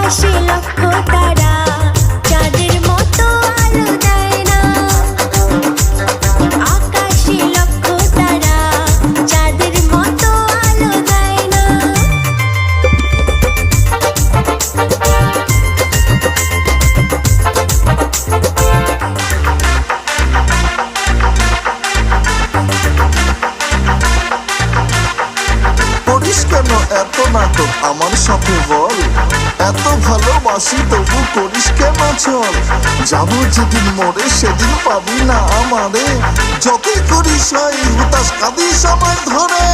আকাশে লক্ষ তারা, চাঁদের মতো আলো দেয় না। আকাশে লক্ষ তারা, চাঁদের মতো আলো দেয় না। করিস কেন এত নাটক আমার সাথে বল? এত ভালোবাসি তবু করিস কেন ছল? যাবো যেদিন মরে সেদিন পাবি না আমারে, যতই করিস হয় হুতাশ কাঁদিস আমার ধরে।